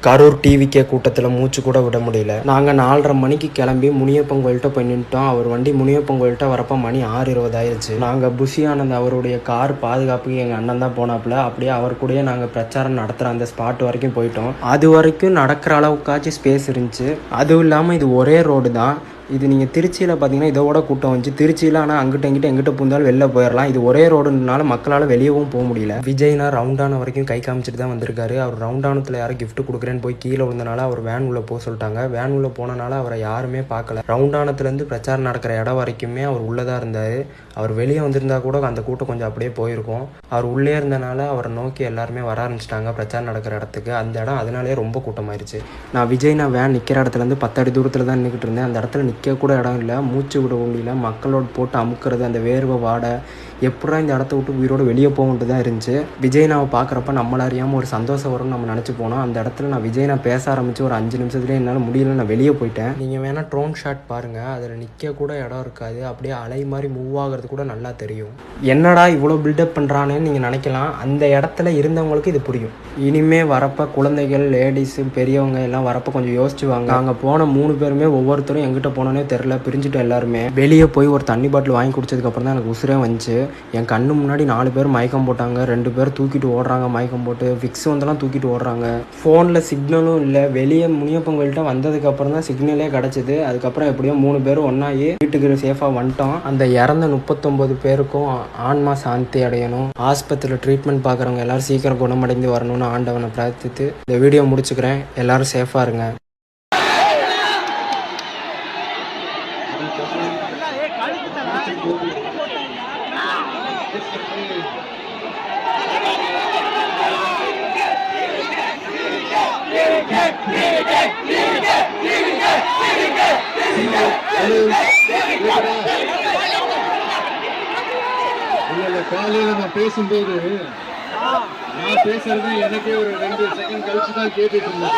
Karur TVK கூட்டத்தில் மூச்சு கூட விட முடியல. நாங்கள் 4:30 மணிக்கு கிளம்பி முனியப்பன் கோயில்கிட்ட போய் நின்ட்டோம். அவர் வண்டி முனியப்பன் கோயில்கிட்ட வரப்போ மணி 6:20 ஆயிடுச்சு. நாங்கள் புஷி ஆனந்த் அவருடைய கார் பாதுகாப்புக்கு எங்கள் அண்ணன் தான் போனாப்புல. அப்படியே அவர் கூடயே நாங்கள் பிரச்சாரம் நடத்துகிற அந்த ஸ்பாட் வரைக்கும் போயிட்டோம். அது வரைக்கும் நடக்கிற அளவுக்காச்சும் ஸ்பேஸ் இருந்துச்சு. அதுவும் இல்லாமல் இது ஒரே ரோடு தான். இது நீங்கள் திருச்சியில் பார்த்தீங்கன்னா இதோட கூட்டம் வந்துச்சு. திருச்சியில் ஆனால் அங்கிட்ட எங்கிட்ட பூந்தாலும் வெளில போயிடலாம். இது ஒரே ரோடுனால மக்களால் வெளியவும் போக முடியல. விஜய்னா ரவுண்டான வரைக்கும் கை காமிச்சிட்டு தான் வந்திருக்காரு. அவர் ரவுண்டானத்தில் யாரும் கிஃப்ட் கொடுக்குறேன்னு போய் கீழே விழுந்தனால அவர் வேன் உள்ள போக சொல்லிட்டாங்க. வேன் உள்ள போனனால அவரை யாருமே பார்க்கல. ரவுண்டானத்துலேருந்து பிரச்சாரம் நடக்கிற இடம் வரைக்குமே அவர் உள்ளே தான் இருந்தார். அவர் வெளியே வந்திருந்தா கூட அந்த கூட்டம் கொஞ்சம் அப்படியே போயிருக்கும். அவர் உள்ளே இருந்தனால அவரை நோக்கி எல்லாருமே வர ஆரம்பிச்சிட்டாங்க பிரச்சாரம் நடக்கிற இடத்துக்கு. அந்த இடம் அதனாலே ரொம்ப கூட்டமாயிருச்சு. நான் வேன் நிற்கிற இடத்துலேருந்து 10 அடி தூரத்தில் தான் நின்றுக்கிட்டு இருந்தேன். அந்த இடத்துல நிற்க கூட இடம் இல்லை, மூச்சு விட முடியல. மக்களோட போட்டு அமுக்கிறது, அந்த வேர்வை வாடை, எப்படா இந்த இடத்த விட்டு உயிரோடு வெளியே போகணுட்டு தான் இருந்துச்சு. விஜய்னாவை பார்க்குறப்ப நம்மள அறியாமல் ஒரு சந்தோஷம் வரும்னு நம்ம நினச்சி போனோம். அந்த இடத்துல நான் விஜய்னா பேச ஆரம்பித்து ஒரு 5 நிமிஷத்துலேயே என்னால் முடியல, நான் வெளியே போயிட்டேன். நீங்கள் வேணால் ட்ரோன் ஷாட் பாருங்கள், அதில் நிற்க கூட இடம் இருக்காது. அப்படியே அலை மாதிரி மூவ் ஆகிறது கூட நல்லா தெரியும். என்னடா இவ்வளோ பில்டப் பண்ணுறானேன்னு நீங்கள் நினைக்கலாம். அந்த இடத்துல இருந்தவங்களுக்கு இது புரியும். இனிமே வரப்போ குழந்தைகள், லேடிஸு, பெரியவங்க எல்லாம் வரப்போ கொஞ்சம் யோசிச்சுவாங்க. அங்கே போன 3 பேருமே ஒவ்வொருத்தரும் எங்கிட்ட போனோன்னே தெரில, பிரிஞ்சுட்டு எல்லாருமே வெளியே போய் ஒரு தண்ணி பாட்டில் வாங்கி குடிச்சதுக்கப்புறம் தான் எனக்கு உசுரே வந்துச்சு. என் கண்ணு முன்னாடி 4 பேர் மயக்கம் போட்டாங்க. 2 பேர் தூக்கிட்டு ஓடுறாங்க மயக்கம் போட்டு. விக்ஸ் வந்தெல்லாம் தூக்கிட்டு ஓடுறாங்க. ஃபோனில் சிக்னலும் இல்லை. வெளியே முனியப்பன் கோயில்கிட்ட வந்ததுக்கப்புறம் தான் சிக்னலே கிடச்சிது. அதுக்கப்புறம் எப்படியோ 3 பேரும் ஒன்றாகி வீட்டுக்கு சேஃபாக வந்துட்டோம். அந்த இறந்த 39 பேருக்கும் ஆன்மா சாந்தி அடையணும். ஆஸ்பத்திரியில் ட்ரீட்மெண்ட் பார்க்குறவங்க எல்லோரும் சீக்கிரம் குணமடைந்து வரணும்னு ஆண்டவனை பிரார்த்தித்து இந்த வீடியோ முடிச்சுக்கிறேன். எல்லோரும் சேஃபாக இருங்க. காலையில நான் பேசும்போது நான் பேசுறது எனக்கே ஒரு 2 செகண்ட் கழிச்சு தான் கேட்டுட்டு இருந்தேன்.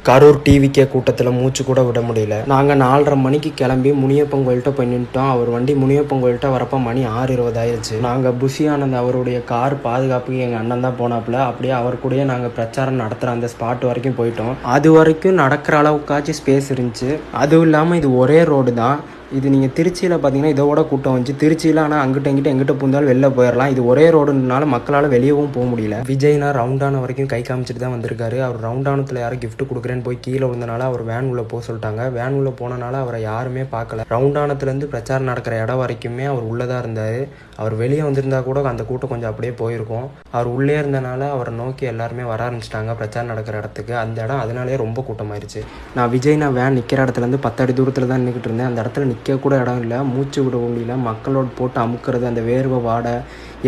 கரூர் டிவிகே கூட்டத்தில் மூச்சு கூட விட முடியல. நாங்கள் 4:30 மணிக்கு கிளம்பி முனியப்பன் கோயில்கிட்ட போய் நின்ட்டோம். அவர் வண்டி முனியப்பன் கோயில்கிட்ட வரப்போ மணி 6:20 ஆயிடுச்சு. நாங்கள் புஷி ஆனந்த் அவருடைய கார் பாதுகாப்புக்கு எங்கள் அண்ணன் தான் போனாப்புல. அப்படியே அவர் கூடயே நாங்கள் பிரச்சாரம் நடத்துகிற அந்த ஸ்பாட் வரைக்கும் போயிட்டோம். அது வரைக்கும் நடக்கிற அளவுக்காச்சும் ஸ்பேஸ் இருந்துச்சு. அதுவும் இல்லாமல் இது ஒரே ரோடு தான். இது நீங்கள் திருச்சியில் பார்த்தீங்கன்னா இதோட கூட்டம் வந்துச்சு. திருச்சியில் ஆனால் அங்கிட்ட எங்கிட்ட பூந்தாலும் வெளில போயிடலாம். இது ஒரே ரோடுனால மக்களால் வெளியவும் போக முடியல. விஜய்னா ரவுண்டான வரைக்கும் கை காமிச்சிட்டு தான் வந்திருக்காரு. அவர் ரவுண்டானத்தில் யாரும் கிஃப்ட் கொடுக்குறேன்னு போய் கீழே விழுந்தனால அவர் வேன் உள்ள போக சொல்லிட்டாங்க. வேன் உள்ள போனனால அவரை யாருமே பார்க்கல. ரவுண்டானத்துலேருந்து பிரச்சாரம் நடக்கிற இடம் வரைக்குமே அவர் உள்ளே தான் இருந்தார். அவர் வெளியே வந்திருந்தா கூட அந்த கூட்டம் கொஞ்சம் அப்படியே போயிருக்கும். அவர் உள்ளே இருந்தனால அவரை நோக்கி எல்லாருமே வர ஆரம்பிச்சிட்டாங்க பிரச்சாரம் நடக்கிற இடத்துக்கு. அந்த இடம் அதனாலே ரொம்ப கூட்டமாயிருச்சு. நான் வேன் நிற்கிற இடத்துலேருந்து 10 அடி தூரத்தில் தான் நின்றுக்கிட்டு இருந்தேன். அந்த இடத்துல நிற்க கூட இடம் இல்லை, மூச்சு விட முடியல. மக்களோட போட்டு அமுக்கிறது, அந்த வேர்வை வாடை,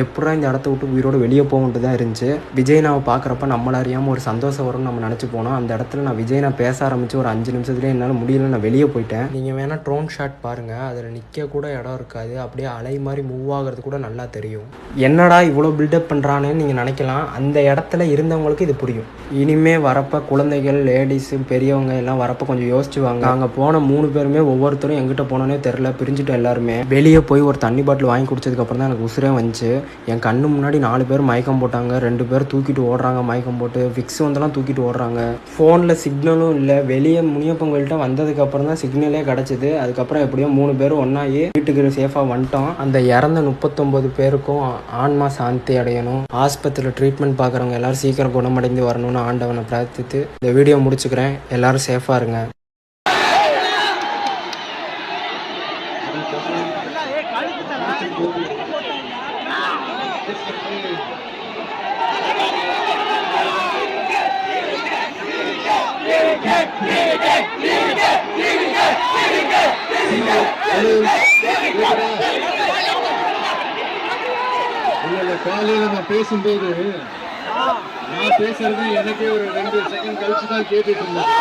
எப்படா இந்த இடத்த விட்டு உயிரோடு வெளியே போகணுட்டு தான் இருந்துச்சு. விஜய்னாவை பார்க்குறப்ப நம்மள அறியாமல் ஒரு சந்தோஷம் வரும்னு நம்ம நினச்சி போனோம். அந்த இடத்துல நான் விஜய்னா பேச ஆரம்பித்து ஒரு 5 நிமிஷத்துலேயே என்னால் முடியல, நான் வெளியே போயிட்டேன். நீங்கள் வேணால் ட்ரோன் ஷாட் பாருங்கள், அதில் நிற்க கூட இடம் இருக்காது. அப்படியே அலை மாதிரி மூவ் ஆகிறது கூட நல்லா தெரியும். என்னடா இவ்வளோ பில்டப் பண்ணுறானேன்னு நீங்கள் நினைக்கலாம். அந்த இடத்துல இருந்தவங்களுக்கு இது புரியும். இனிமே வரப்போ குழந்தைகள், லேடிஸு, பெரியவங்க எல்லாம் வரப்போ கொஞ்சம் யோசிச்சுவாங்க. அங்கே போன 3 பேருமே ஒவ்வொருத்தரும் எங்கிட்ட போனோன்னே தெரில, பிரிஞ்சுட்டு எல்லாருமே வெளியே போய் ஒரு தண்ணி பாட்டில் வாங்கி குடிச்சதுக்கப்புறம் தான் எனக்கு உசுரே வந்துச்சு. என் கண்ணு முன்னாடி 4 பேர் மயக்கம் போட்டாங்க. 2 பேர் தூக்கிட்டு ஓடுறாங்க மயக்கம் போட்டு. விக்ஸ் வந்தெல்லாம் தூக்கிட்டு ஓடுறாங்க. ஃபோனில் சிக்னலும் இல்லை. வெளியே முனியப்பன் கோயில்கிட்ட வந்ததுக்கப்புறம் தான் சிக்னலே கிடச்சிது. அதுக்கப்புறம் எப்படியோ 3 பேரும் ஒன்றாகி வீட்டுக்கு சேஃபாக வந்துட்டோம். அந்த இறந்த 39 பேருக்கும் ஆன்மா சாந்தி அடையணும். ஆஸ்பத்திரியில் ட்ரீட்மெண்ட் பார்க்குறவங்க எல்லோரும் சீக்கிரம் குணமடைந்து வரணும்னு ஆண்டவனை பிரார்த்தித்து இந்த வீடியோ முடிச்சுக்கிறேன். எல்லோரும் சேஃபாக இருங்க. காலையில நான் பேசும்போது நான் பேசுறது எனக்கே ஒரு 2 செகண்ட் கழிச்சு தான் கேட்டுட்டு இருந்தேன்.